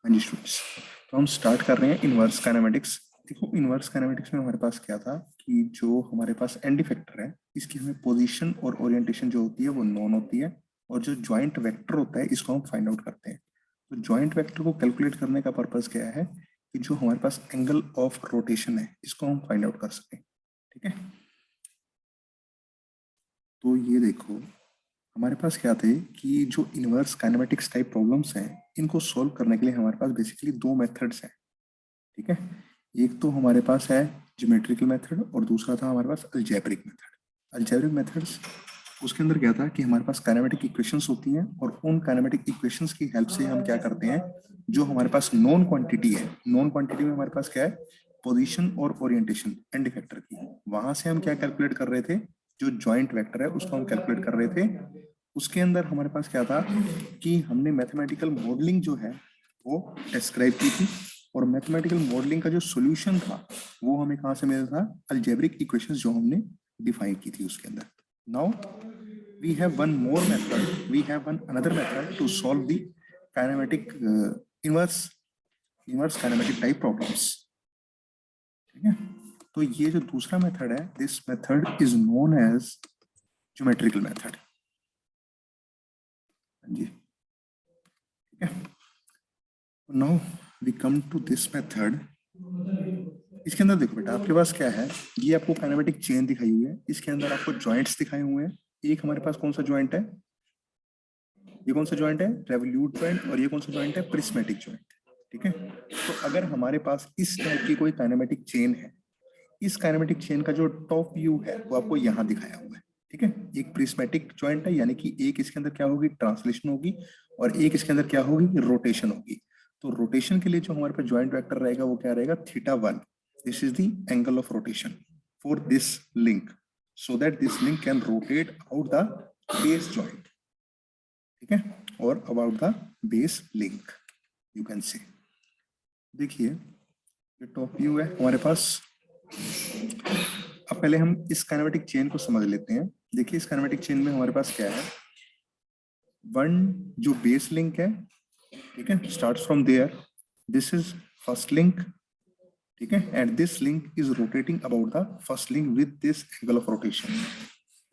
हाँ जी स्टूडेंट्स, तो हम स्टार्ट कर रहे हैं इनवर्स काइनेमेटिक्स। देखो इनवर्स काइनेमेटिक्स में हमारे पास क्या था कि जो हमारे पास एंड इफेक्टर है इसकी हमें पोजीशन और ओरिएंटेशन जो होती है वो नोन होती है, और जो जॉइंट वेक्टर होता है इसको हम फाइंड आउट करते हैं। तो जॉइंट वेक्टर को कैलकुलेट करने का पर्पस क्या है कि जो हमारे पास एंगल ऑफ रोटेशन है इसको हम फाइंड आउट कर सकें। ठीक है, तो ये देखो हमारे पास क्या थे कि जो इनवर्स काइनेमेटिक्स टाइप प्रॉब्लम्स हैं इनको सॉल्व करने के लिए हमारे पास बेसिकली दो मेथड्स हैं। ठीक है, एक तो हमारे पास है ज्योमेट्रिकल मेथड और दूसरा था हमारे पास अलजेब्रिक मेथड। अलजेब्रिक मेथड्स उसके अंदर क्या था कि हमारे पास काइनेमेटिक इक्वेशंस होती हैं और उन काइनेमेटिक इक्वेशंस की हेल्प से हम क्या करते हैं, जो हमारे पास नॉन क्वांटिटी है, नॉन क्वांटिटी में हमारे पास क्या है, पोजीशन और ओरिएंटेशन एंड इफेक्टर की, वहां से हम क्या कैलकुलेट कर रहे थे, जो जॉइंट वेक्टर है उसको हम कैलकुलेट कर रहे थे। उसके अंदर हमारे पास क्या था कि हमने मैथमेटिकल मॉडलिंग जो है वो डिस्क्राइब की थी, और मैथमेटिकल मॉडलिंग का जो सॉल्यूशन था वो हमें कहाँ से मिला था, अलजेब्रिक इक्वेशंस जो हमने डिफाइन की थी उसके अंदर। Now we have one more method, we have one another method to solve the kinematic inverse kinematic type problems. ठीक है, तो ये जो दूसरा मेथड है, this method is known as geometrical method. जी ठीक है, now we come to this method. इसके अंदर देखो बेटा, आपके पास क्या है, ये आपको काइनेमेटिक चेन दिखाई हुई है, इसके अंदर आपको जॉइंट्स दिखाए हुए हैं। एक हमारे पास कौन सा जॉइंट है, ये कौन सा जॉइंट है, रेवोल्यूट जॉइंट, और ये कौन सा जॉइंट है, प्रिस्मेटिक जॉइंट। ठीक है, तो अगर हमारे पास इस टाइप की कोई काइनेमेटिक चेन है, इस काइनेमेटिक चेन का जो टॉप व्यू है वो आपको यहाँ दिखाया हुआ है। ठीक है, एक प्रिस्मेटिक जॉइंट है, यानी कि एक इसके अंदर क्या होगी, ट्रांसलेशन होगी, और एक इसके अंदर क्या होगी, रोटेशन होगी। तो रोटेशन के लिए जो हमारे पास जॉइंट वेक्टर रहेगा वो क्या रहेगा, θ1। This is the angle of rotation for this link, so that this link can rotate out the base joint. ठीक है, और about the base link you can say. देखिए ये टॉप व्यू है हमारे पास। अब पहले हम इस काइनेमेटिक चेन को समझ लेते हैं। देखिए इस काइनेमेटिक चेन में हमारे पास क्या है, वन जो बेस लिंक है, ठीक है, starts from there, this is first link. ठीक है, and this link is rotating about the first link with this angle of rotation,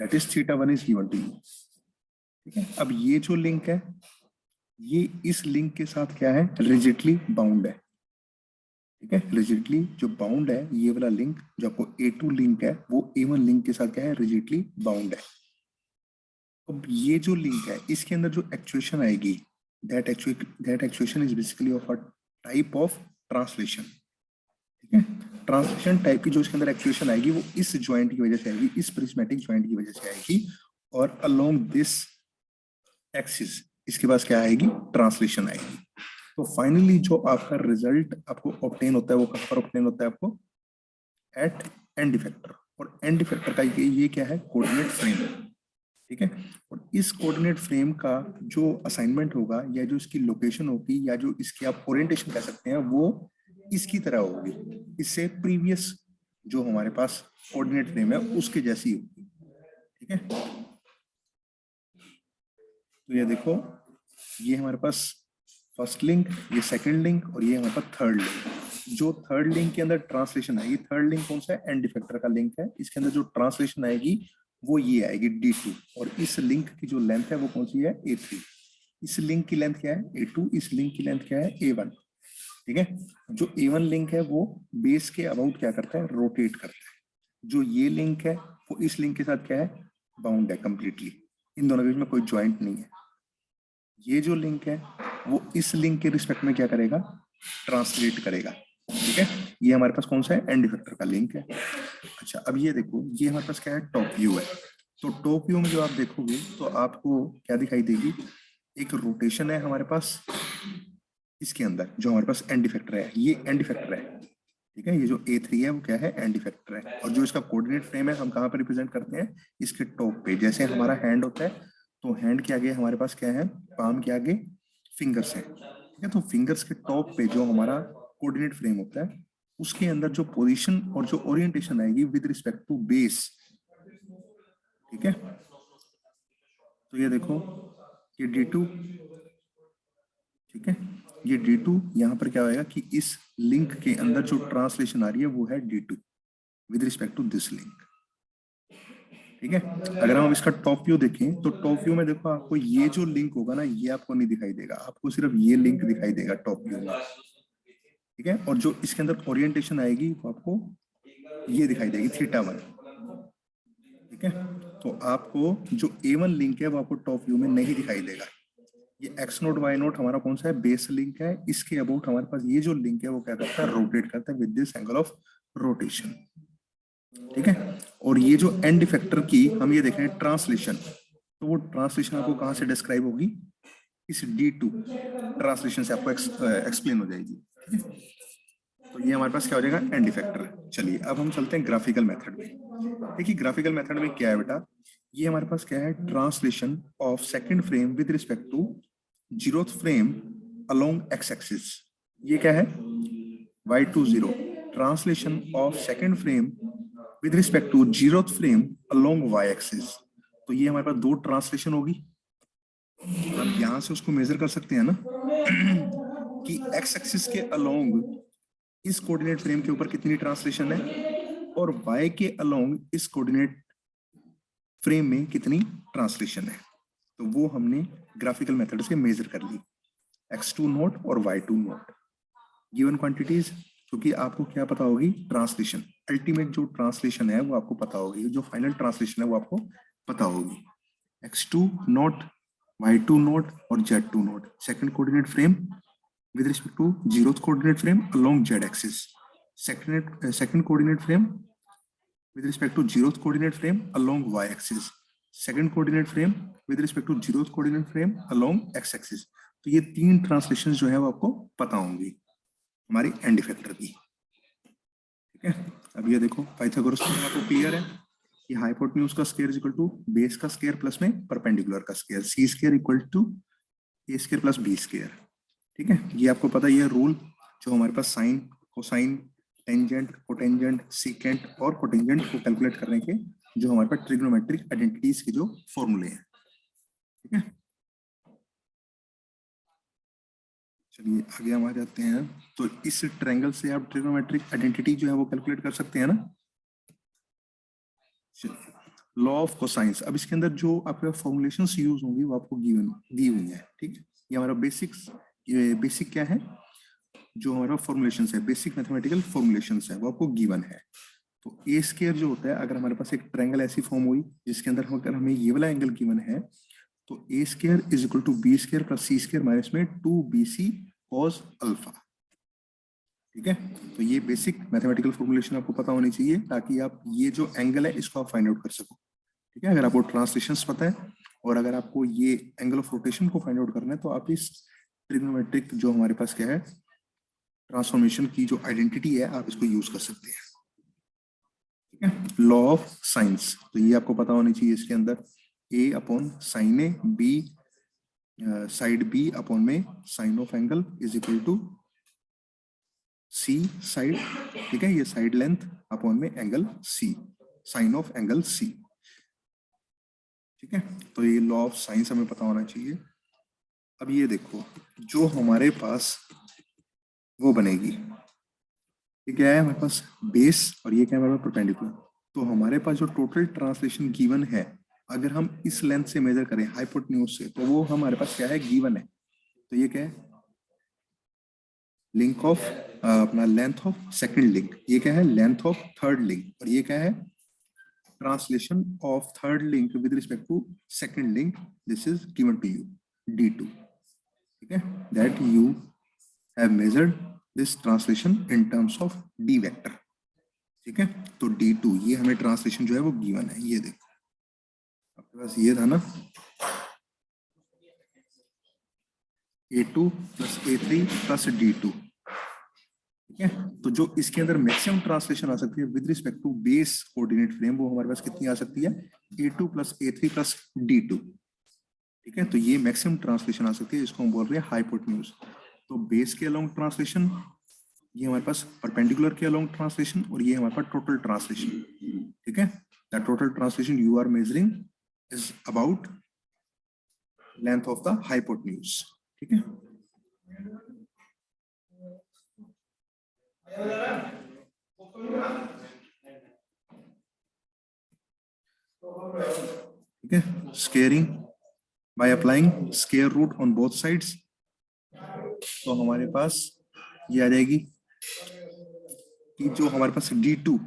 that is θ1 is given to you. ठीक है, अब ये जो लिंक है ये इस लिंक के साथ क्या है, रिजिडली बाउंड है। ठीक है, रिजिडली जो बाउंड है, ये वाला लिंक जो आपको A2 लिंक है वो A1 लिंक के साथ क्या है, रिजिडली बाउंड है। अब ये जो लिंक है इसके अंदर जो एक्चुएशन आएगी, that actuation is basically of a type of translation. ठीक है, ट्रांसलेशन टाइप की जो इसके अंदर एक्चुएशन आएगी वो इस ज्वाइंट की वजह से आएगी, इस प्रिस्मेटिक ज्वाइंट की वजह से आएगी, और अलोंग दिस एक्सिस इसके पास क्या आएगी, ट्रांसलेशन आएगी। तो फाइनली जो आपका रिजल्ट आपको ऑब्टेन होता है वो कहाँ पर ऑब्टेन होता है, आपको एट एंड इफेक्टर। और एंड इफेक्टर का ये क्या है, कोऑर्डिनेट फ्रेम। ठीक है, और इस कोऑर्डिनेट फ्रेम का जो असाइनमेंट होगा या जो इसकी लोकेशन होगी या जो इसकी आप ओरिएंटेशन कह सकते हैं वो इसकी तरह होगी, इससे प्रीवियस जो हमारे पास कोऑर्डिनेट फ्रेम है उसके जैसी होगी। ठीक है, तो ये देखो ये हमारे पास फर्स्ट लिंक, ये सेकंड लिंक, और ये हमारे पास थर्ड लिंक। जो थर्ड लिंक के अंदर ट्रांसलेशन आएगी, थर्ड लिंक कौन सा है, एंड इफेक्टर का लिंक है, इसके अंदर जो ट्रांसलेशन आएगी वो ये आएगी D2, और इस लिंक की जो लेंथ है वो कौन सी है, A3। इस लिंक की लेंथ क्या है, A2, इस लिंक की लेंथ क्या है, A1। ठीक है, जो A1 लिंक है वो बेस के अबाउट क्या करता है, रोटेट करता है। जो ये लिंक है वो इस लिंक के साथ क्या है, बाउंड है कंप्लीटली, इन दोनों के बीच में कोई ज्वाइंट नहीं है। ये जो लिंक है वो इस लिंक के रिस्पेक्ट में क्या करेगा, ट्रांसलेट करेगा। ठीक है, ये हमारे पास कौन सा है, एंड इफेक्टर का लिंक है। अच्छा अब ये देखो, ये हमारे पास क्या है, टॉप व्यू है। तो टॉप व्यू में जो आप देखोगे तो आपको क्या दिखाई देगी, एक रोटेशन है हमारे पास, इसके अंदर जो हमारे पास एंड इफेक्टर है, ये एंड इफेक्टर है। ठीक है, ये जो A3 है वो क्या है, एंड इफेक्टर है, और जो इसका कोऑर्डिनेट फ्रेम है हम कहाँ पर रिप्रेजेंट करते हैं, इसके टॉप पे। जैसे हमारा हैंड होता है तो हैंड के आगे हमारे पास क्या है, पाम के आगे फिंगर्स है। ठीक है, तो फिंगर्स के टॉप पे जो हमारा कोऑर्डिनेट फ्रेम होता है उसके अंदर जो पोजीशन और जो ओरिएंटेशन आएगी विद रिस्पेक्ट टू बेस। ठीक है, तो ये देखो ये D2। ठीक है, ये D2, यहाँ पर क्या होगा कि इस लिंक के अंदर जो ट्रांसलेशन आ रही है वो है D2 with respect to this link. ठीक है, अगर हम इसका टॉप व्यू देखें तो टॉप व्यू में देखो आपको ये जो लिंक होगा ना ये आपको नहीं दिखाई देगा, आपको सिर्फ ये लिंक दिखाई देगा टॉप व्यू में। ठीक है, और जो इसके अंदर ओरिएंटेशन आएगी वो आपको ये दिखाई देगी θ1। ठीक है, तो आपको जो A1 लिंक है वो आपको टॉप व्यू में नहीं दिखाई देगा। ये x नोट y नोट हमारा कौन सा है, बेस लिंक है। इसके अबाउट हमारे पास ये जो लिंक है वो क्या करता है, रोटेट करता है with this angle of rotation. ठीक है, और ये जो एंड इफेक्टर की हम ये देख रहे हैं ट्रांसलेशन, तो वो ट्रांसलेशन आपको कहां से डिस्क्राइब होगी, इस D2 ट्रांसलेशन से आपको एक्सप्लेन हो जाएगी। ठीक है, तो ये हमारे पास क्या हो जाएगा, एंड इफेक्टर। चलिए अब हम चलते हैं ग्राफिकल मेथड में। देखिए ग्राफिकल मेथड में क्या है बेटा, ये हमारे पास क्या है, translation of second frame with respect to 0th frame along x axis. ये क्या है, y20 translation of second frame with respect to 0th frame along y axis. तो ये हमारे पास दो ट्रांसलेशन होगी। हम यहां से उसको मेजर कर सकते हैं ना कि x एक्सिस के अलोंग इस कोऑर्डिनेट फ्रेम के ऊपर कितनी ट्रांसलेशन है और y के अलोंग इस कोऑर्डिनेट फ्रेम में कितनी ट्रांसलेशन है। तो वो हमने ग्राफिकल मेथड से मेजर कर ली, x2 नोट और y2 नोट गिवन क्वांटिटीज, क्योंकि आपको क्या पता होगी, ट्रांसलेशन, अल्टीमेट जो ट्रांसलेशन है वो आपको पता होगी, जो फाइनल ट्रांसलेशन है वो आपको पता होगी। x2 नोट, y2 नोट और z2 note second coordinate frame with respect to 0th coordinate frame along z axis, second coordinate frame with respect to 0th coordinate frame along y axis, second coordinate frame with respect to 0th coordinate frame along x axis। तो ये तीन translations जो है वो आपको पता होंगी हमारी एंड इफेक्टर की। ठीक है, अब ये देखो पाइथागोरस थ्योरम आपको क्लियर है कि हाइपोटेन्यूज का square is equal to base का स्क्वायर प्लस में परपेंडिकुलर का square, c square equal to a square plus b square. ठीक है, ये आपको पता ही है रूल, जो हमारे पास sine, cosine, tangent, cotangent, secant और कोटेंजेंट को कैलकुलेट करने के जो हमारे पास ट्रिग्नोमेट्रिक आइडेंटिटीज के जो फॉर्मूले हैं। ठीक है, चलिए आगे हम आ जाते हैं। तो इस ट्रायंगल से आप ट्रिग्नोमेट्रिक आइडेंटिटी जो है वो कैलकुलेट कर सकते हैं ना। लॉ ऑफ कोसाइंस, अब इसके अंदर जो आपके फॉर्मुलेशंस यूज होंगी वो आपको दी हुई है। ठीक है, ये हमारा बेसिक्स, ये बेसिक क्या है, जो हमारा फॉर्मुलेशंस है, बेसिक मैथमेटिकल फॉर्मुलेशंस है वो आपको गिवन है। तो ए स्क्वायर जो होता है, अगर हमारे पास एक ट्रायंगल ऐसी फॉर्म हुई जिसके अंदर अगर हमें ये वाला एंगल गिवन है, तो A square is equal to B square plus C square minus में 2bc कॉस अल्फा। ठीक है, तो ये बेसिक मैथमेटिकल फॉर्मुलेशन आपको पता होनी चाहिए ताकि आप ये जो एंगल है इसको आप फाइंड आउट कर सको। ठीक है, अगर आपको ट्रांसलेशंस पता है और अगर आपको ये एंगल ऑफ रोटेशन को फाइंड आउट करना है तो आप इस ट्रिग्नोमेट्रिक जो हमारे पास क्या है ट्रांसफॉर्मेशन की जो आइडेंटिटी है आप इसको यूज कर सकते हैं। ठीक है, लॉ ऑफ साइंस, तो ये आपको पता होनी चाहिए। इसके अंदर a upon sine a, b side b upon में sine of angle is equal to c side. ठीक है, ये साइड लेंथ अपॉन में angle c, sine of angle c. ठीक है, तो ये लॉ ऑफ साइंस हमें पता होना चाहिए। अब ये देखो जो हमारे पास वो बनेगी, ये क्या है हमारे पास बेस और ये क्या है हमारे पास परपेंडिकुलर। तो हमारे पास जो टोटल ट्रांसलेशन गिवन है, अगर हम इस लेंथ से मेजर करें हाइपोटेन्यूज से, तो वो हमारे पास क्या है, गिवन है। तो ये क्या है, लिंक ऑफ अपना लेंथ ऑफ सेकंड लिंक, ये क्या है लेंथ ऑफ थर्ड लिंक, और ये क्या है translation of third link with respect to second link, this is given to you D2। ठीक है, that you have measured this translation in terms of D vector. ठीक है, तो D2 ये हमें ट्रांसलेशन जो है वो गिवन है। ये देखो आपके पास ये था ना, A2 plus A3 plus D2। ठीक है, तो जो इसके अंदर मैक्सिमम ट्रांसलेशन आ सकती है with respect to base coordinate frame, वो हमारे पास कितनी आ सकती है, A2 plus A3 plus D2। ठीक है, तो ये मैक्सिमम ट्रांसलेशन आ सकती है, इसको हम बोल रहे हैं हाइपोटेन्यूज। तो बेस के अलोंग ट्रांसलेशन, ये हमारे पास परपेंडिकुलर के अलोंग ट्रांसलेशन, और ये हमारे पास टोटल ट्रांसलेशन। ठीक है, the total translation you are measuring is about length of the hypotenuse. ठीक है, ठीक है, squaring by applying square root on both sides, तो हमारे पास ये आ जाएगी कि जो हमारे पास D2,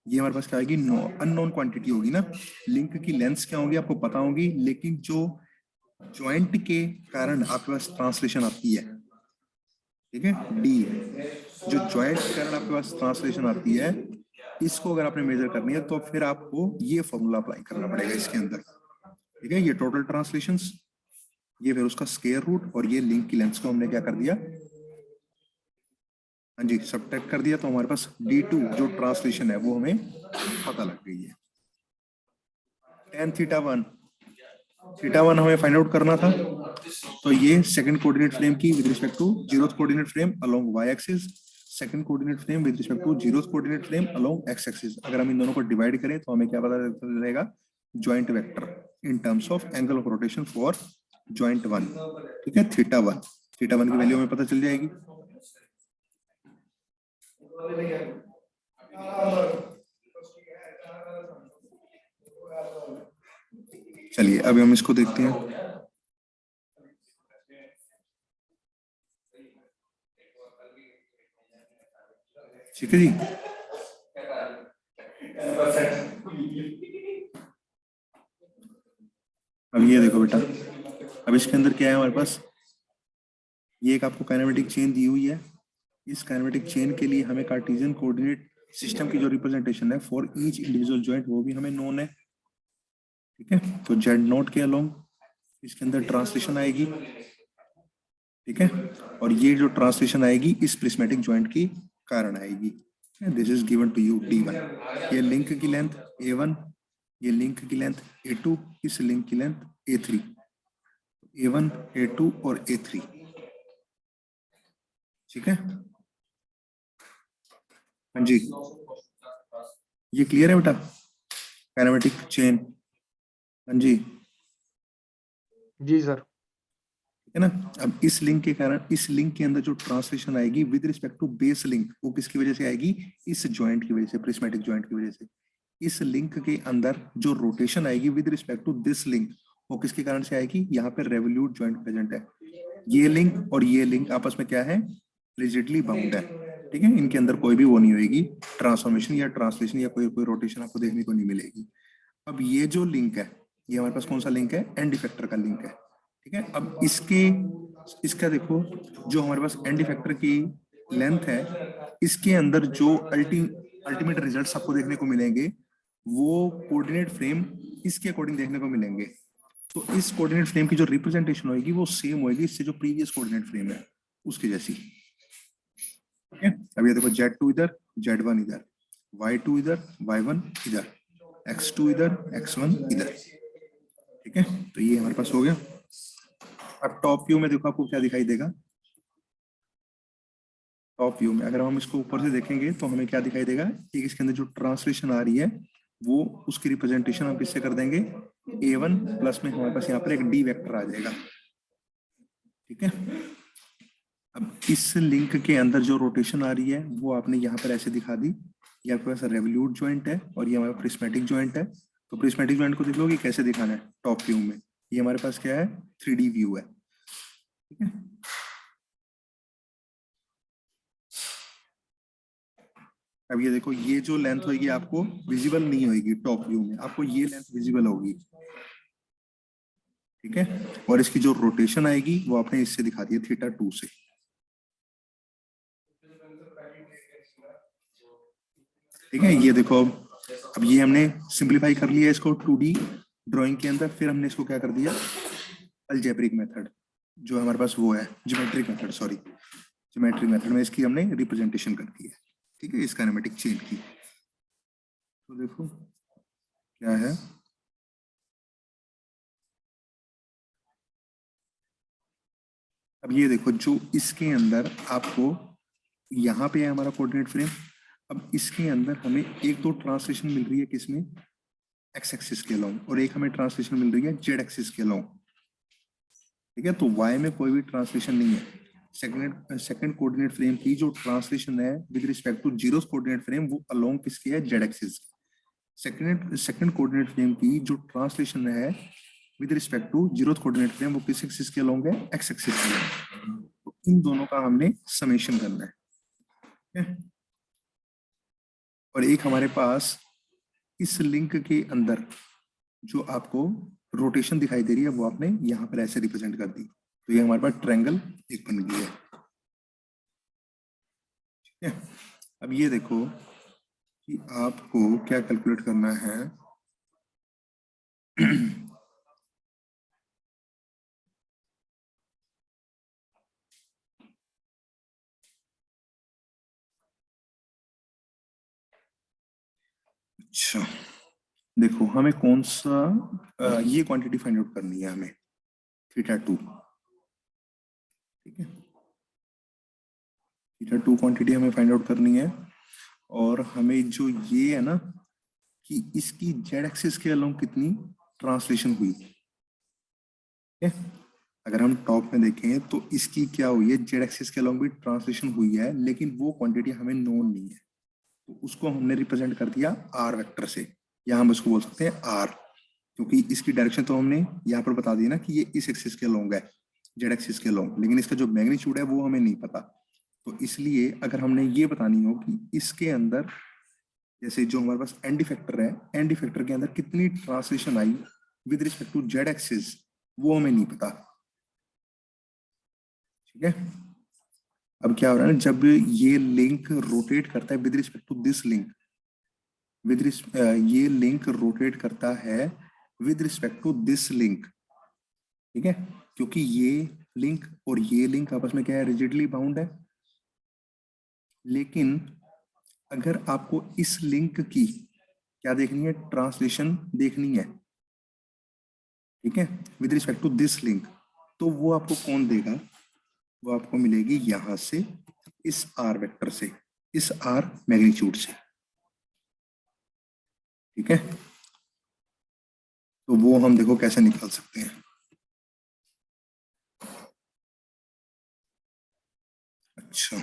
ये हमारे पास क्या आएगी, अननोन क्वांटिटी होगी ना। लिंक की लेंथ क्या होगी आपको पता होगी, लेकिन जो ज्वाइंट के कारण आपके पास ट्रांसलेशन आती है, ठीक है, D, जो ज्वाइंट के कारण आपके पास ट्रांसलेशन आती है, इसको अगर आपने मेजर करनी है तो फिर आपको ये फॉर्मूला अप्लाई करना पड़ेगा इसके अंदर। ठीक है, ये टोटल ट्रांसलेशंस, ये फिर उसका स्क्वायर रूट, और ये लिंक की लेंथ को हमने क्या कर दिया, हाँ जी, सब्ट्रैक्ट कर दिया, तो हमारे पास D2 जो ट्रांसलेशन है वो हमें पता लग गई है। tan θ1 हमें फाइंड आउट करना था, तो ये सेकंड कोऑर्डिनेट फ्रेम की with respect to zeroth coordinate frame along y axis, second coordinate frame with respect to zeroth coordinate frame along x axis. अगर हम इन दोनों को डिवाइड करें तो हमें क्या पता चलेगा, joint vector in terms of angle of rotation for joint 1। ठीक है, θ1 की वैल्यू हमें पता चल जाएगी। चलिए अभी हम इसको देखते हैं। ठीक है जी, अब ये देखो बेटा, अब इसके अंदर क्या है हमारे पास, ये एक आपको काइनेमेटिक चेन दी हुई है। इस काइनेमेटिक चेन के लिए हमें कार्टेशियन कोऑर्डिनेट सिस्टम की जो रिप्रेजेंटेशन है फॉर ईच इंडिविजुअल जॉइंट वो भी हमें नोन है। ठीक है, तो जेड नोट के अलोंग इसके अंदर ट्रांसलेशन आएगी। ठीक है, और ये जो ट्रांसलेशन आएगी इस प्रिस्मेटिक जॉइंट के कारण आएगी। This is given to you D1, ये लिंक की लेंथ A1, ये लिंक की लेंथ A2, इस लिंक की लेंथ A3, A1, A2 और A3। ठीक है, हाँ जी, ये क्लियर है बेटा, काइनेमेटिक चेन। हाँ जी, जी सर। है ना। अब इस लिंक के कारण, इस लिंक के अंदर जो ट्रांसलेशन आएगी with respect to base link, वो किसकी वजह से आएगी, इस जॉइंट की वजह से, प्रिस्मेटिक जॉइंट की वजह से। इस लिंक के अंदर जो रोटेशन आएगी with respect to this link, वो किसके कारण से आएगी, यहाँ पे रेवोल्यूट जॉइंट प्रेजेंट है। ये लिंक और ये लिंक आपस में क्या है, रिजिडली बाउंड है। ठीक है, इनके अंदर कोई भी वो नहीं होगी, ट्रांसफॉर्मेशन या ट्रांसलेशन या कोई रोटेशन आपको देखने को नहीं मिलेगी। अब ये जो लिंक है, ये हमारे पास कौन सा लिंक है, एंड इफेक्टर का लिंक है। ठीक है, अब इसका देखो, जो हमारे पास एंड इफेक्टर की लेंथ है, इसके अंदर जो अल्टीमेट रिजल्ट्स आपको देखने को मिलेंगे वो कोऑर्डिनेट फ्रेम इसके अकॉर्डिंग देखने को मिलेंगे। तो इस कोऑर्डिनेट फ्रेम की जो रिप्रेजेंटेशन होगी वो सेम होगी इससे जो प्रीवियस कोऑर्डिनेट फ्रेम है उसके जैसी। ठीक है, अब ये देखो Z2 इधर, Z1 इधर, Y2 इधर, Y1 इधर, X2 इधर, X1 इधर। ठीक है, तो ये हमारे पास हो गया। अब टॉप व्यू में देखो आपको क्या दिखाई देगा, टॉप व्यू में अगर हम इसको ऊपर से देखेंगे तो हमें क्या दिखाई देगा, एक इसके अंदर जो ट्रांसलेशन आ रही है वो उसकी रिप्रेजेंटेशन हम किससे कर देंगे, A1 प्लस में हमारे पास यहाँ पर एक D वेक्टर आ जाएगा। ठीक है, अब इस लिंक के अंदर जो रोटेशन आ रही है वो आपने यहाँ पर ऐसे दिखा दी, ये आपके पास रेवोल्यूट जॉइंट है और ये हमारा प्रिस्मेटिक जॉइंट है। तो प्रिस्मेटिक जॉइंट को देख लो कि कैसे दिखाना है टॉप व्यू में, ये हमारे पास क्या है, 3D व्यू है। ठीक है, अब ये देखो, ये जो लेंथ होगी आपको विजिबल नहीं होगी टॉप व्यू में, आपको ये लेंथ विजिबल होगी। ठीक है, और इसकी जो रोटेशन आएगी वो आपने इससे दिखा दी है θ2 से। ठीक है, ये देखो, अब ये हमने सिंप्लीफाई कर लिया इसको 2D ड्राइंग के अंदर, फिर हमने इसको क्या कर दिया, अलजेब्रिक मेथड जो हमारे पास वो है, geometric method, sorry geometric method में इसकी हमने रिप्रेजेंटेशन कर दी है। ठीक है, इस काइनेमेटिक चेन की। तो देखो क्या है, अब ये देखो, जो इसके अंदर आपको यहाँ पे है हमारा कोऑर्डिनेट फ्रेम, अब इसके अंदर हमें एक तो ट्रांसलेशन मिल रही है किसमें, एक्स एक्सिस के अलोंग, और एक हमें ट्रांसलेशन मिल रही है जेड एक्सिस के अलोंग। ठीक है, तो वाई में कोई भी ट्रांसलेशन नहीं है, सेकंड कोऑर्डिनेट फ्रेम की जो ट्रांसलेशन है with respect to zero coordinate frame वो अलोंग किसकी है, z axis. Second coordinate frame की जो ट्रांसलेशन है with respect to zero coordinate frame वो किस एक्सिस के अलोंग है, एक्स एक्सिस के अलोंग। तो इन दोनों का हमने समेशन करना है, ठीक है? और एक हमारे पास इस लिंक के अंदर जो आपको रोटेशन दिखाई दे रही है वो आपने यहाँ पर ऐसे रिप्रेजेंट कर दी, तो ये हमारे पास ट्रायंगल एक बन गया है, ठीक है? अब ये देखो कि आपको क्या कैलकुलेट करना है। अच्छा देखो हमें कौन सा ये क्वांटिटी फाइंड आउट करनी है हमें, थीटा 2, ठीक है? थीटा 2 क्वांटिटी हमें फाइंड आउट करनी है। और हमें जो ये है ना कि इसकी जेड एक्सिस के अलोंग कितनी ट्रांसलेशन हुई, ठीक है? अगर हम टॉप में देखें तो इसकी क्या हुई है, जेड एक्सिस के अलोंग भी ट्रांसलेशन हुई है, लेकिन वो क्वांटिटी हमें नोन नहीं है, तो उसको हमने रिप्रेजेंट कर दिया आर वेक्टर से, या हम उसको बोल सकते हैं आर, क्योंकि इसकी डायरेक्शन तो हमने यहाँ पर बता दी ना कि ये इस एक्सिस के अलोंग है, जेड एक्सिस के अलोंग, लेकिन इसका जो मैग्नीट्यूड है वो हमें नहीं पता। तो इसलिए अगर हमने ये बतानी हो कि इसके अंदर जैसे जो हमारे पास एंड इफेक्टर है, एंड इफेक्टर के अंदर कितनी ट्रांसलेशन आई with respect to z axis, वो हमें नहीं पता, ठीक है? अब क्या हो रहा है ना, जब ये लिंक रोटेट करता है with respect to this link, ये लिंक रोटेट करता है with respect to this link, ठीक है? क्योंकि ये लिंक और ये लिंक आपस में क्या है, रिजिडली बाउंड है। लेकिन अगर आपको इस लिंक की क्या देखनी है, ट्रांसलेशन देखनी है, ठीक है, with respect to this link, तो वो आपको कौन देगा, वो आपको मिलेगी यहां से, इस आर वेक्टर से, इस आर मैग्नीट्यूड से, ठीक है? तो वो हम देखो कैसे निकाल सकते हैं। अच्छा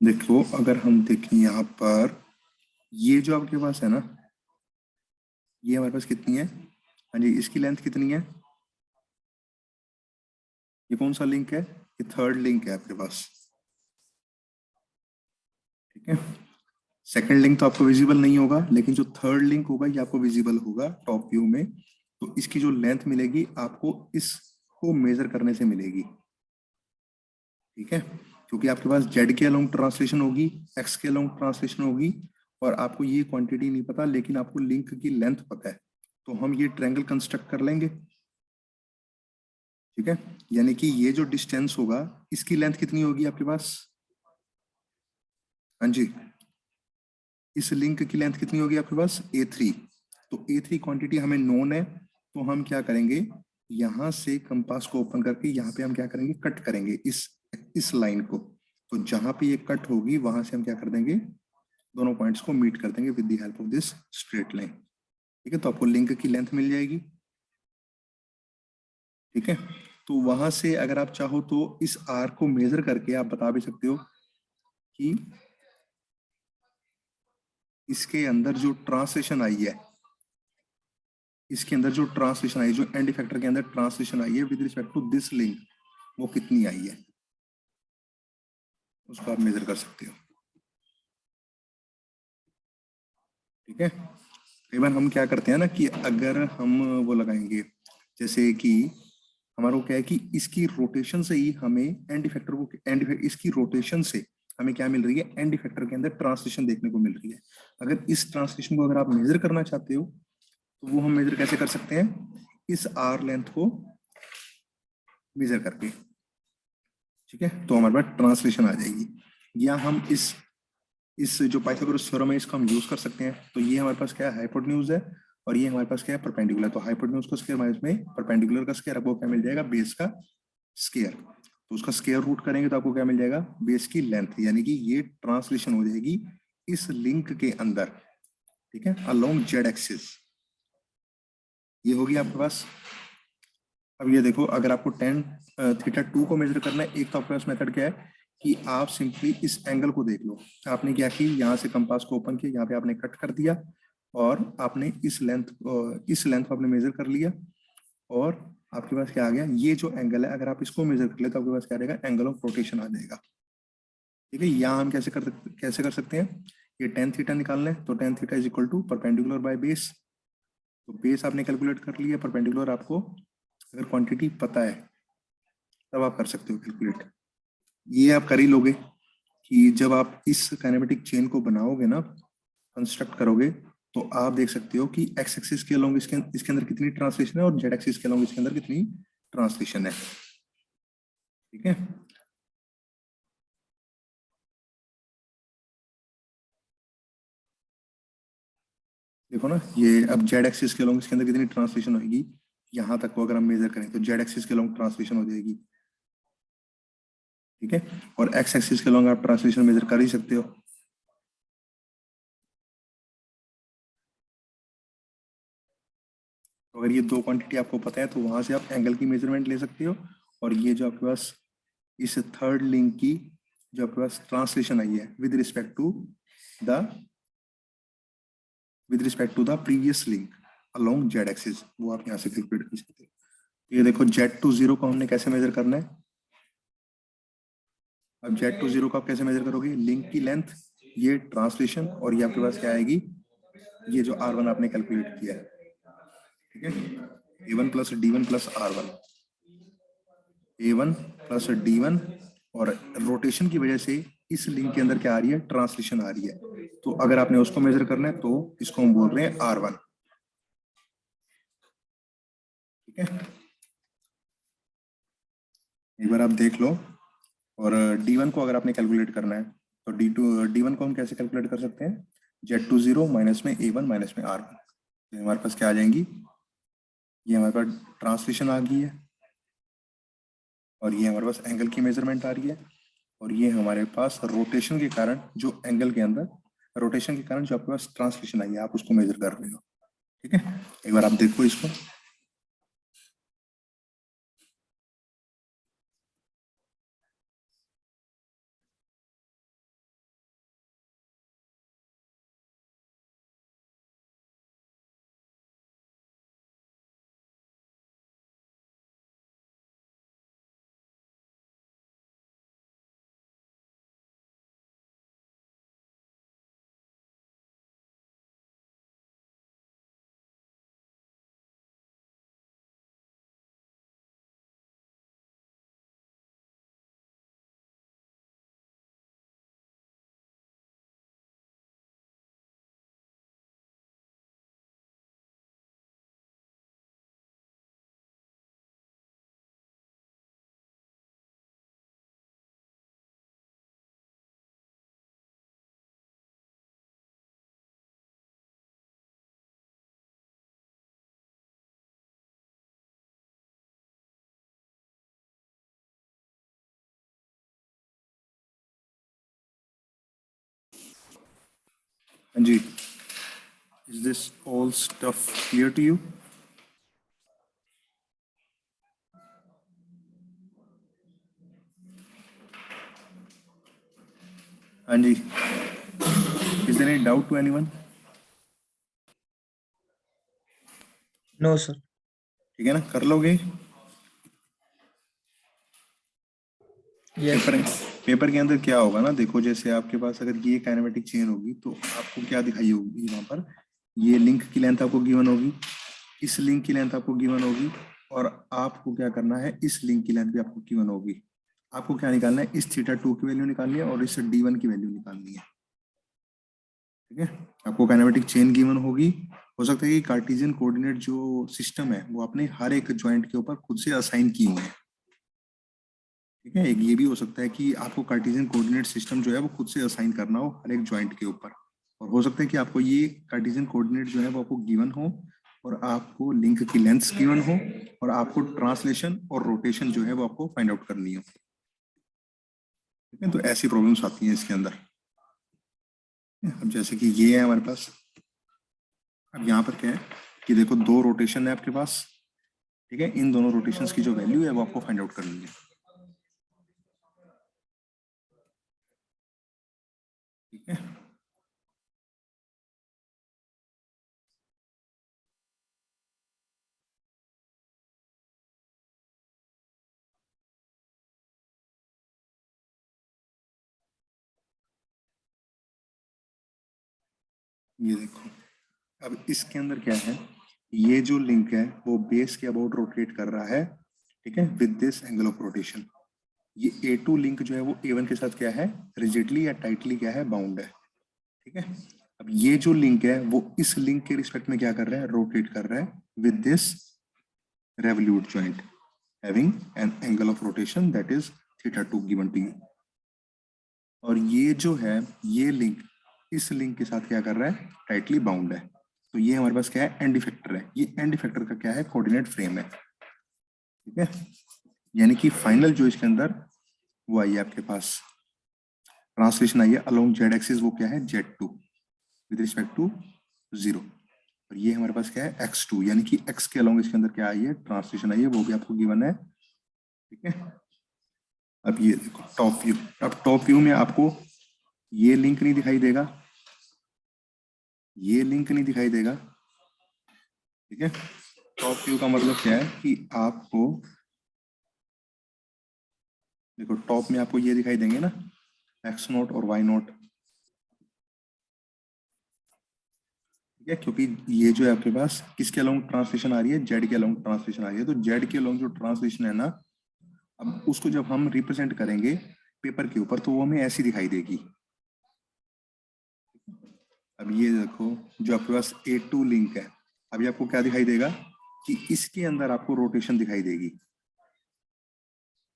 देखो अगर हम देखें यहाँ पर, ये जो आपके पास है ना, ये हमारे पास कितनी है, हाँ जी, इसकी लेंथ कितनी है, ये कौन सा लिंक है, ये थर्ड लिंक है आपके पास, ठीक है? सेकंड लिंक तो आपको विजिबल नहीं होगा, लेकिन जो थर्ड लिंक होगा ये आपको विजिबल होगा टॉप व्यू में। तो इसकी जो लेंथ मिलेगी आपको इसको मेजर करने से मिलेगी, ठीक है? क्योंकि आपके पास जेड के अलोंग ट्रांसलेशन होगी, एक्स के अलोंग ट्रांसलेशन होगी, और आपको ये क्वांटिटी नहीं पता, लेकिन आपको लिंक की लेंथ पता है, तो हम ये ट्रायंगल कंस्ट्रक्ट कर लेंगे, ठीक है? यानी कि ये जो डिस्टेंस होगा इसकी लेंथ कितनी होगी आपके पास, हाँ जी, इस लिंक की लेंथ कितनी होगी आपके पास, A3। तो A3 क्वांटिटी हमें नोन है, तो हम क्या करेंगे, यहां से कंपास को ओपन करके यहाँ पे हम क्या करेंगे, कट करेंगे इस लाइन को। तो जहां पे ये कट होगी वहां से हम क्या कर देंगे, दोनों पॉइंट्स को मीट कर देंगे with the help of this straight line, ठीक है? तो आपको लिंक की लेंथ मिल जाएगी, ठीक है? तो वहां से अगर आप चाहो तो इस आर को मेजर करके आप बता भी सकते हो कि इसके अंदर जो ट्रांसलेशन आई है, इसके अंदर जो ट्रांसलेशन आई, जो एंड इफेक्टर के अंदर ट्रांसलेशन आई है with respect to this link, वो कितनी आई है, उसको आप मेजर कर सकते हो, ठीक है? कई बार हम क्या करते हैं ना कि अगर हम वो लगाएंगे, जैसे कि हमारा क्या है कि इसकी रोटेशन से ही हमें एंड इफेक्टर को, इसकी रोटेशन से हमें क्या मिल रही है, एंड इफेक्टर के अंदर ट्रांसलेशन देखने को मिल रही है। अगर इस ट्रांसलेशन को अगर आप मेजर करना चाहते हो तो वो हम मेजर कैसे कर सकते हैं, इस आर लेंथ को मेजर करके, ठीक है? तो हमारे पास ट्रांसलेशन आ जाएगी, या हम इस जो पाइथागोरस थ्योरम है इसको हम यूज कर सकते हैं। तो ये हमारे पास क्या है, हाइपोटेन्यूज है, और ये हमारे पास क्या है, परपेंडिकुलर। तो हाइपोटेन्यूज का स्क्वायर माइनस में परपेंडिकुलर का स्क्वायर, आपको क्या मिल जाएगा, बेस का स्क्वायर। तो उसका स्क्वायर रूट करेंगे तो आपको क्या मिल जाएगा, बेस की लेंथ, यानी कि ये ट्रांसलेशन हो जाएगी इस लिंक के अंदर, ठीक है, अलोंग जेड एक्सिस। ये होगी आपके पास। अब ये देखो, अगर आपको टेन थीटा 2 को मेजर करना है, एक तो आपके पास मेथड क्या है कि आप सिंपली इस एंगल को देख लो। आपने क्या की, यहाँ से कंपास को ओपन किया, यहाँ पे आपने कट कर दिया और आपने इस लेंथ को आपने मेजर कर लिया और आपके पास क्या आ गया, ये जो एंगल है अगर आप इसको मेजर कर ले तो आपके पास क्या रहेगा, एंगल ऑफ रोटेशन आ जाएगा। ठीक है, यहाँ हम कैसे कर सकते हैं, ये टेन थीटा निकालना है तो tan theta is equal to perpendicular by base. तो बेस आपने कैलकुलेट कर लिया, परपेंडिकुलर आपको अगर क्वांटिटी पता है तब आप कर सकते हो कैलकुलेट। ये आप कर ही लोगे कि जब आप इस काइनेमेटिक चेन को बनाओगे ना, कंस्ट्रक्ट करोगे, तो आप देख सकते हो कि एक्स एक्सिस के अलोंग इसके अंदर कितनी ट्रांसलेशन है और जेड एक्सिस के अलोंग इसके अंदर कितनी ट्रांसलेशन है। ठीक है, देखो ना, ये अब जेड एक्सिस के अलोंग इसके अंदर कितनी ट्रांसलेशन होगी, यहाँ तक को अगर हम मेजर करें तो जेड एक्सिस के अलोंग ट्रांसलेशन हो जाएगी। ठीक है, और एक्स एक्सिस के अलोंग आप ट्रांसलेशन मेजर कर ही सकते हो। तो अगर ये दो क्वांटिटी आपको पता है तो वहां से आप एंगल की मेजरमेंट ले सकते हो। और ये जो आपके पास इस थर्ड लिंक की जो आपके पास ट्रांसलेशन आई है with respect to the previous link along z axis, वो आप यहाँ से कैलकुलेट कर सकते हो। ये देखो Z20 को हमने कैसे मेजर करना है। अब Z20 को आप कैसे मेजर करोगे, लिंक की लेंथ, ये ट्रांसलेशन, और ये आपके पास क्या आएगी, ये जो R1 आपने कैलकुलेट किया है। ठीक है, A1 plus D1 plus R1, A1 plus D1, और रोटेशन की वजह से इस लिंक के अंदर क्या आ रही है, ट्रांसलेशन आ रही है। तो अगर आपने उसको मेजर करना है तो इसको हम बोल रहे हैं R1। ठीक है, एक बार आप देख लो। और D1 को अगर आपने कैलकुलेट करना है तो D1 को हम कैसे कैलकुलेट कर सकते हैं, Z20 माइनस में A1 माइनस में R1। तो हमारे पास क्या आ जाएंगी, ये हमारे पास ट्रांसलेशन आ गई है और ये हमारे पास एंगल की मेजरमेंट आ रही है, और ये हमारे पास रोटेशन के कारण जो एंगल के अंदर रोटेशन के कारण जो आपके पास ट्रांसलेशन आई है, आप उसको मेजर कर रहे हो। ठीक है, एक बार आप देखो इसको। हाँ जी, is this all stuff clear to you? हाँ जी, is there any doubt to anyone? No sir. ठीक है ना, कर लोगे? यस। पेपर के अंदर क्या होगा ना, देखो जैसे आपके पास अगर ये काइनेमेटिक चेन होगी तो आपको क्या दिखाई होगी वहां पर, ये लिंक की लेंथ आपको गिवन होगी, इस लिंक की लेंथ आपको गिवन होगी, और आपको क्या करना है, इस लिंक की लेंथ भी आपको गिवन होगी। आपको क्या निकालना है, इस थीटा 2 की वैल्यू निकालनी है और इस D1 की वैल्यू निकालनी है। ठीक है, आपको काइनेमेटिक चेन गिवन होगी। हो सकता है कि कार्टेशियन कोऑर्डिनेट जो सिस्टम है वो अपने हर एक ज्वाइंट के ऊपर खुद से असाइन किए हुए हैं। ठीक है, एक ये भी हो सकता है कि आपको कार्टेशियन कोऑर्डिनेट सिस्टम जो है वो खुद से असाइन करना हो हर एक ज्वाइंट के ऊपर, और हो सकता है कि आपको ये कार्टेशियन कोऑर्डिनेट जो है वो आपको गिवन हो और आपको लिंक की लेंथ्स गिवन हो और आपको ट्रांसलेशन और रोटेशन जो है वो आपको फाइंड आउट करनी हो। ठीक है, तो ऐसी प्रॉब्लम्स आती हैं इसके अंदर। अब जैसे कि ये है हमारे पास, अब यहाँ पर क्या है कि देखो दो रोटेशन है आपके पास, ठीक है, इन दोनों रोटेशंस की जो वैल्यू है वो आपको फाइंड आउट करनी है, ठीक है। ये देखो, अब इसके अंदर क्या है, ये जो लिंक है वो बेस के अबाउट रोटेट कर रहा है, ठीक है, with this angle of rotation. ये A2 लिंक जो है वो A1 के साथ क्या है, रिजिडली या टाइटली क्या है, बाउंड है, ठीक है। अब ये जो लिंक है वो इस लिंक के रिस्पेक्ट में क्या कर रहा है, रोटेट कर रहा है with this revolute joint having an angle of rotation that is theta 2 given to you। और ये जो है, ये लिंक इस लिंक के साथ क्या कर रहा है, टाइटली बाउंड है। तो ये हमारे पास क्या है, एंड इफेक्टर है। ये एंड इफेक्टर का क्या है, कोऑर्डिनेट फ्रेम है, ठीक है। यानी कि फाइनल जो इसके अंदर वो आई है आपके पास, ट्रांसलेशन आई है अलोंग जेड एक्सिस, वो क्या है, Z2 विद रिस्पेक्ट टू 0। और ये हमारे पास क्या है, x2, यानी कि x के अलोंग इसके अंदर क्या आई है, ट्रांसलेशन आई है, वो भी आपको गिवन है, ठीक है। अब ये देखो टॉप व्यू, अब टॉप व्यू में आपको ये लिंक नहीं दिखाई देगा, ये लिंक नहीं दिखाई देगा, ठीक है। टॉप व्यू का मतलब क्या है कि आपको देखो टॉप में आपको ये दिखाई देंगे ना, x0 और y0, ठीक है, क्योंकि ये जो है आपके पास किसके अलोंग ट्रांसलेशन आ रही है, जेड के अलोंग ट्रांसलेशन आ रही है। तो जेड के अलोंग जो ट्रांसलेशन है ना, अब उसको जब हम रिप्रेजेंट करेंगे पेपर के ऊपर तो वो हमें ऐसी दिखाई देगी। अब ये देखो जो आपके पास A2 लिंक है, अभी आपको क्या दिखाई देगा कि इसके अंदर आपको रोटेशन दिखाई देगी,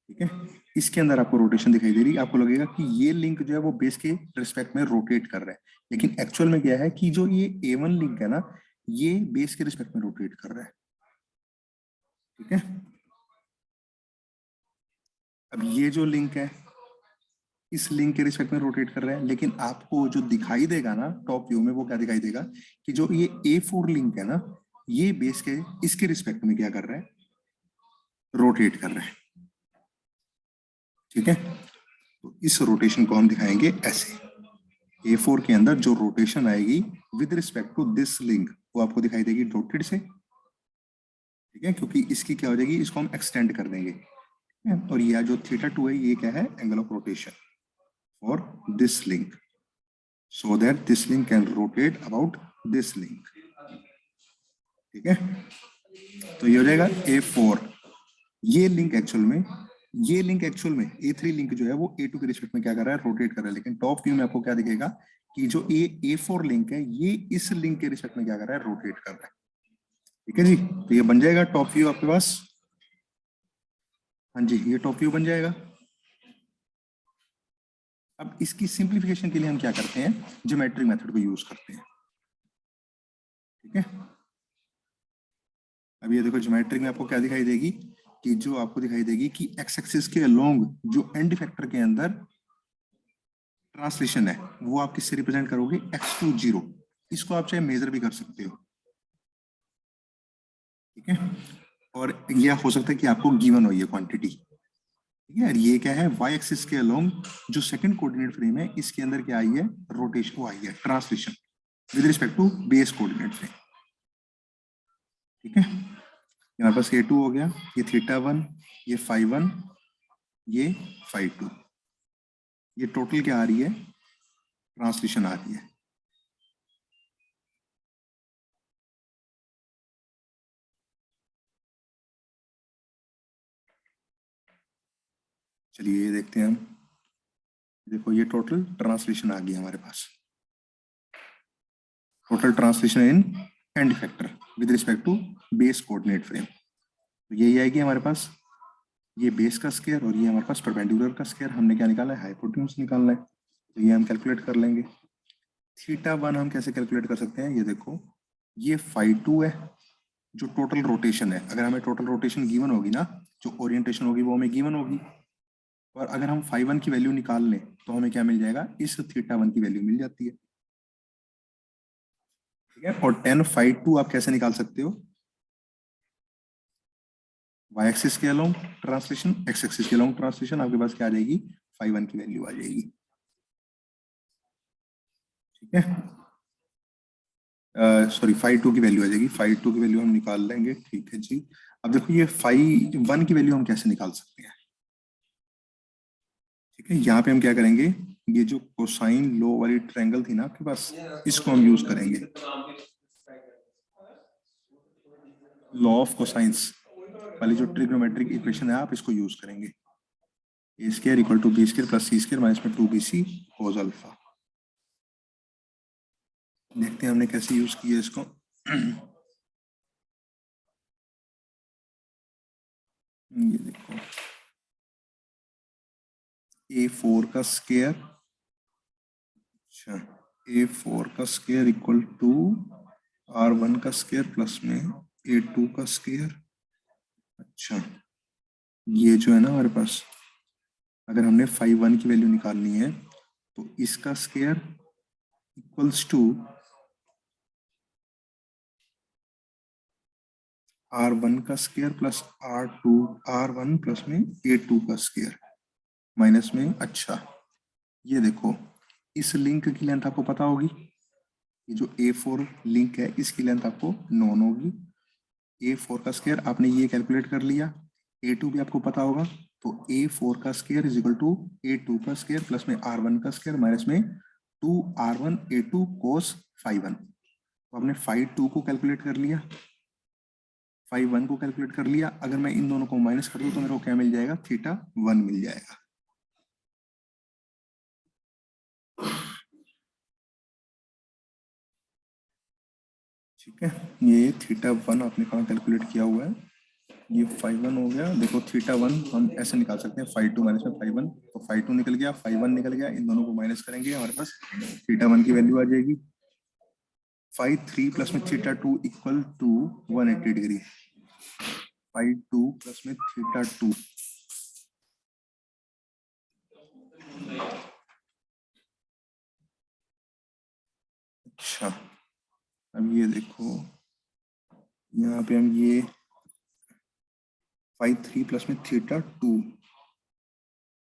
ठीक है। इसके अंदर आपको रोटेशन दिखाई दे रही है, आपको लगेगा कि ये लिंक जो है वो बेस के रिस्पेक्ट में रोटेट कर रहा है, लेकिन एक्चुअल में क्या है कि जो ये A1 लिंक है ना, ये बेस के रिस्पेक्ट में रोटेट कर रहा है, ठीक है। अब ये जो लिंक है इस लिंक के रिस्पेक्ट में रोटेट कर रहा है, लेकिन आपको जो दिखाई देगा ना टॉप व्यू में, वो क्या दिखाई देगा कि जो ये A4 लिंक है ना, ये बेस के इसके रिस्पेक्ट में क्या कर रहा है, रोटेट कर रहा है, ठीक है। तो इस रोटेशन को हम दिखाएंगे ऐसे, A4 के अंदर जो रोटेशन आएगी with respect to this link, वो आपको दिखाई देगी डॉटेड से, ठीक है, क्योंकि इसकी क्या हो जाएगी, इसको हम एक्सटेंड कर देंगे, और यह जो θ2 है ये क्या है, angle of rotation for this link, so that this link can rotate about this link, ठीक है। तो ये हो जाएगा A4। ये लिंक एक्चुअल में, ये लिंक एक्चुअल में A3 लिंक जो है वो A2 के रिस्पेक्ट में क्या कर रहा है, रोटेट कर रहा है, लेकिन टॉप व्यू में आपको क्या दिखेगा कि जो A4 लिंक है ये इस लिंक के रिस्पेक्ट में क्या कर रहा है, रोटेट कर रहा है, ठीक है जी। तो ये बन जाएगा टॉप व्यू आपके पास, हाँ जी, ये टॉप व्यू बन जाएगा। अब इसकी सिंप्लीफिकेशन के लिए हम क्या करते हैं, ज्योमेट्रिक मेथड को यूज करते हैं, ठीक है। अब ये देखो ज्योमेट्रिक में आपको क्या दिखाई देगी कि जो आपको दिखाई देगी कि एक्स एक्सिस के अलोंग जो एंड इफेक्टर के अंदर ट्रांसलेशन है वो आप किससे रिप्रेजेंट करोगे, x20। इसको आप चाहे मेजर भी कर सकते हो, ठीक है। और यह हो सकता है कि आपको गिवन हो ये क्वांटिटी, ठीक है। और ये क्या है, y एक्सिस के अलोंग जो सेकंड कोऑर्डिनेट फ्रेम है इसके अंदर क्या आई है, रोटेशन, वो आई है translation with respect to base coordinate frame, ठीक है। हमारे पास A2 हो गया, ये θ1, ये φ1, ये φ2, ये टोटल क्या आ रही है, ट्रांसलेशन आ रही है। चलिए ये देखते हैं हम, देखो ये टोटल ट्रांसलेशन आ गई हमारे पास, total translation in end effector with respect to base coordinate frame. तो यही आएगी हमारे पास, ये बेस का स्क्वायर और ये हमारे पास परपेंडिकुलर का स्क्वायर। हमने क्या निकाला है, हाइपोटेन्यूज निकालना है, तो ये हम कैलकुलेट कर लेंगे। θ1 हम कैसे कैलकुलेट कर सकते हैं, ये देखो ये φ2 है जो टोटल रोटेशन है। अगर हमें टोटल रोटेशन गिवन होगी ना, जो ओरिएंटेशन होगी वो हमें गिवन होगी, और अगर हम φ1 की वैल्यू निकाल लें तो हमें क्या मिल जाएगा, इस θ1 की वैल्यू मिल जाती है, ठीक है। और tan phi 2 आप कैसे निकाल सकते हो? y एक्सिस के अलोंग ट्रांसलेशन, x एक्सिस के अलोंग ट्रांसलेशन, आपके पास क्या आ जाएगी? phi 1 की वैल्यू आ जाएगी। ठीक है, सॉरी phi 2 की वैल्यू आ जाएगी, phi 2 की वैल्यू हम निकाल लेंगे। ठीक है जी। अब देखो ये phi 1 की वैल्यू हम कैसे निकाल सकते हैं? ठीक है, यहाँ पे हम क्या करेंगे, ये जो कोसाइन लो वाली ट्रायंगल थी ना आपके पास, इसको हम यूज करेंगे, लॉ ऑफ कोसाइंस वाली जो ट्रिग्नोमेट्रिक इक्वेशन है, आप इसको यूज करेंगे। A square equal to B square plus C square minus में 2bc कोस अल्फा। देखते हैं हमने कैसे यूज किया इसको। ये देखो, a4 का स्क्वायर, अच्छा a4 का स्क्वायर इक्वल टू r1 का स्क्वायर प्लस में a2 का स्क्वायर। अच्छा, ये जो है ना हमारे पास, अगर हमने phi 1 की वैल्यू निकालनी है तो इसका स्क्वायर इक्वल्स टू r1 का स्क्वायर प्लस r1 प्लस में a2 का स्क्वायर माइनस में, अच्छा ये देखो, इस लिंक की लेंथ आपको पता होगी, ये जो a4 लिंक है इसकी लेंथ आपको नॉन होगी। a4 का स्क्वायर आपने ये कैलकुलेट कर लिया, a2 भी आपको पता होगा, तो a4 का square is equal to a2 का स्क्वायर प्लस में r1 का स्क्वायर माइनस में 2r1 a2 cos phi 1। तो आपने phi 2 को कैलकुलेट कर लिया, phi 1 को कैलकुलेट कर लिया। अगर मैं इन दोनों को माइनस कर दूं तो मेरे को क्या मिल जाएगा? थीटा 1 मिल जाएगा। ठीक है, ये थीटा 1 आपने कहाँ कैलकुलेट किया हुआ है? ये phi 1 हो गया। देखो थीटा 1 हम ऐसे निकाल सकते हैं, phi 2 माइनस में phi 1, तो phi 2 निकल गया, phi 1 निकल गया, इन दोनों को माइनस करेंगे, हमारे पास थीटा 1 की वैल्यू आ जाएगी। phi 3 प्लस में theta 2 equal to 180 degree, phi 2 plus में थीटा 2। अच्छा, अब ये देखो, यहाँ पे हम ये phi 3 प्लस में थीटा 2,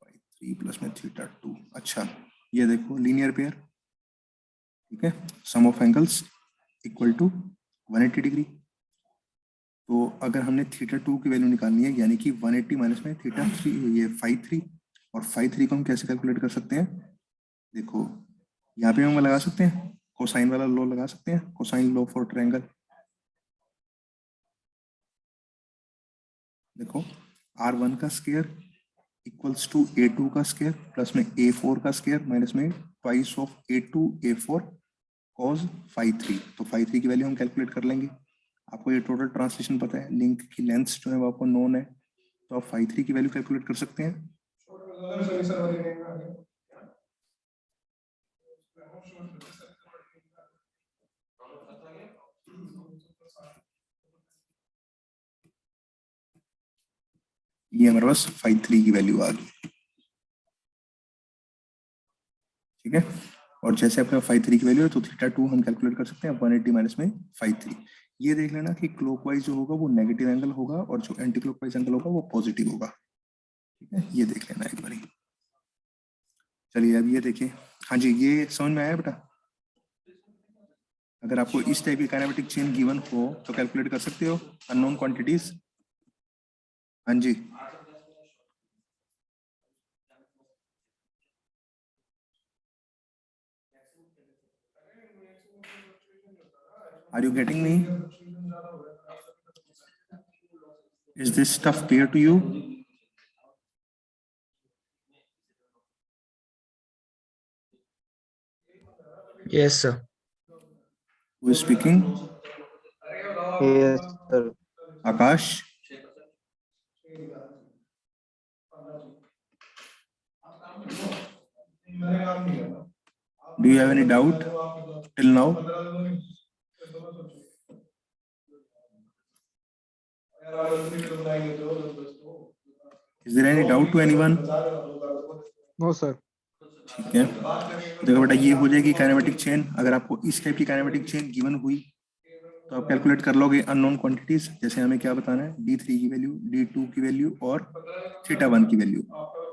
phi 3 प्लस में थीटा 2। अच्छा, ये देखो लीनियर पेयर, ठीक है, sum of angles equal to 180 degree. तो अगर हमने थीटा 2 की वैल्यू निकालनी है, यानी कि 180 माइनस में थीटा 3, ये phi 3, और phi 3 को हम कैसे कैलकुलेट कर सकते हैं? देखो यहाँ पे हम लगा सकते हैं कोसाइन वाला लॉ, लगा सकते हैं कोसाइन लॉ फॉर ट्रायंगल। देखो r1 का स्क्वायर इक्वल्स टू a2 का स्क्वायर प्लस में a4 का स्क्वायर माइनस में twice of a2 a4 cos phi 3। तो phi 3 की वैल्यू हम कैलकुलेट कर लेंगे। आपको ये टोटल ट्रांसलेशन पता है, लिंक की लेंथ जो है वो आपको नोन है, तो आप phi 3 की वैल्यू कैलकुलेट कर सकते हैं। ये हमारे पास phi 3 की वैल्यू आ गई। ठीक है, और जैसे आपका phi 3 की वैल्यू है तो थीटा 2 हम कैलकुलेट कर सकते हैं 180 माइनस में phi 3। ये देख लेना कि क्लॉकवाइज जो होगा वो नेगेटिव एंगल होगा और जो एंटी क्लॉकवाइज एंगल होगा वो पॉजिटिव होगा। ठीक है, ये देख लेना एक बारी। चलिए अब ये देखिए, हाँ जी ये समझ में आया बेटा? अगर आपको इस टाइप की काइनेमेटिक चेन गिवन हो तो कैलकुलेट कर सकते हो अननोन क्वांटिटीज। हाँ जी, are you getting me? Is this stuff clear to you? Yes, sir. Who is speaking? Yes, sir. Akash? Do you have any doubt till now? Is there any doubt to anyone? No, sir. ठीक है, देखो बेटा ये हो जाएगी kinematic chain. अगर आपको इस टाइप की काइनेमेटिक चेन गिवन हुई तो आप कैलकुलेट कर लोगे अननोन क्वांटिटीज। जैसे हमें क्या बताना है, D3 की वैल्यू, D2 की वैल्यू और θ1 की वैल्यू।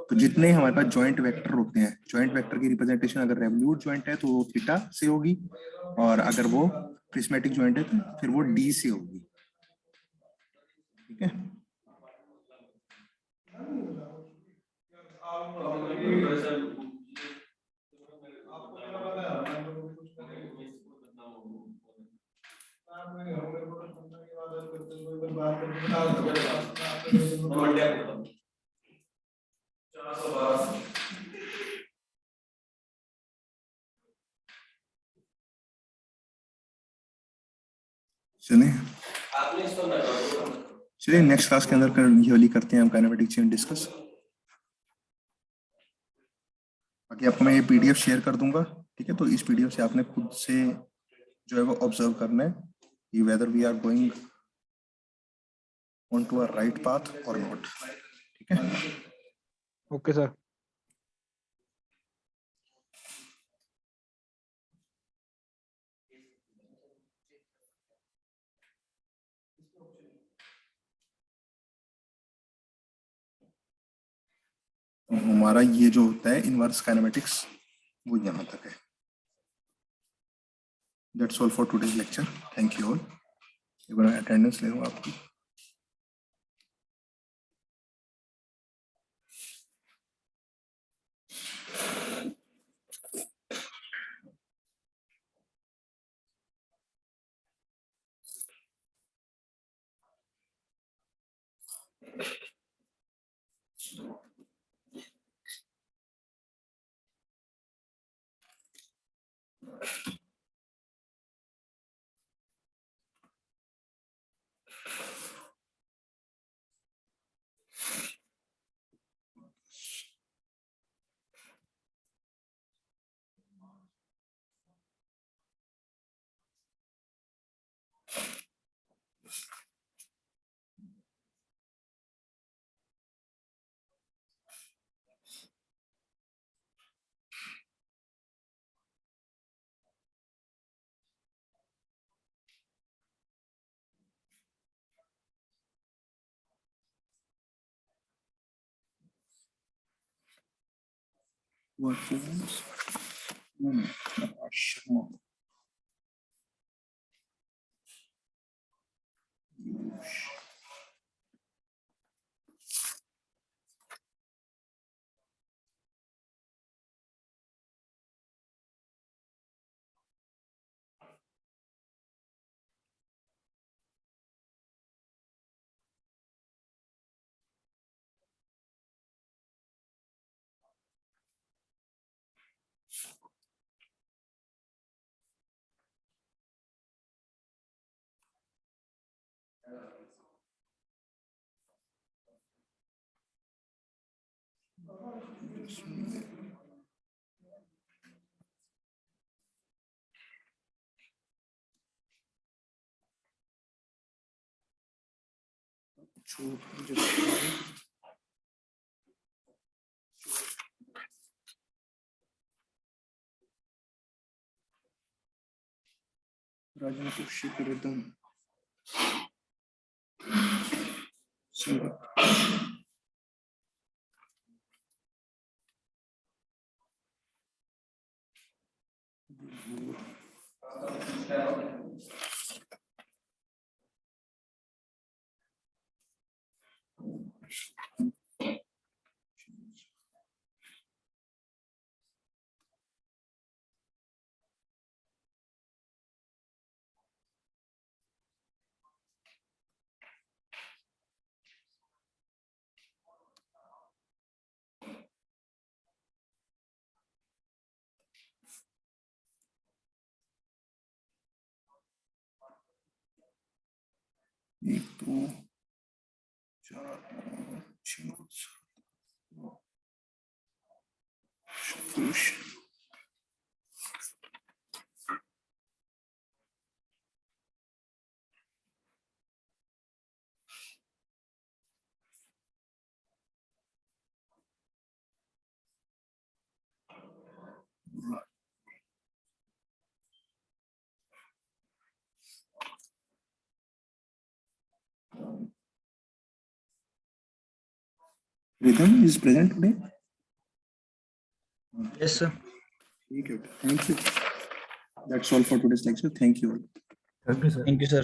तो जितने हमारे पास ज्वाइंट वेक्टर होते हैं, ज्वाइंट वेक्टर की रिप्रेजेंटेशन अगर रेवल्यूट ज्वाइंट है तो वो थीटा से होगी, और अगर वो प्रिस्मेटिक ज्वाइंट है तो फिर वो D से होगी। ठीक है, चलिए चलिए नेक्स्ट क्लास के अंदर ये वाली करते हैं हम काइनेमेटिक चेन डिस्कस। बाकी आपको मैं ये PDF शेयर कर दूंगा। ठीक है, तो इस PDF से आपने खुद से जो है वो ऑब्जर्व करना है कि whether we are going on to a right path और नॉट। ठीक है, ओके सर। तो हमारा ये जो होता है इनवर्स काइनेमेटिक्स वो यहाँ तक है। That's all for today's lecture. Thank you all. एक बार अटेंडेंस ले लूँ आपकी। What was? Sharma. Rajana Shikharidam. एक दो चार पाँच छः सात Rhythm is present today. Yes, sir. ठीक है, thank you. That's all for today's lecture. Thank you. Thank you, sir. Thank you, sir.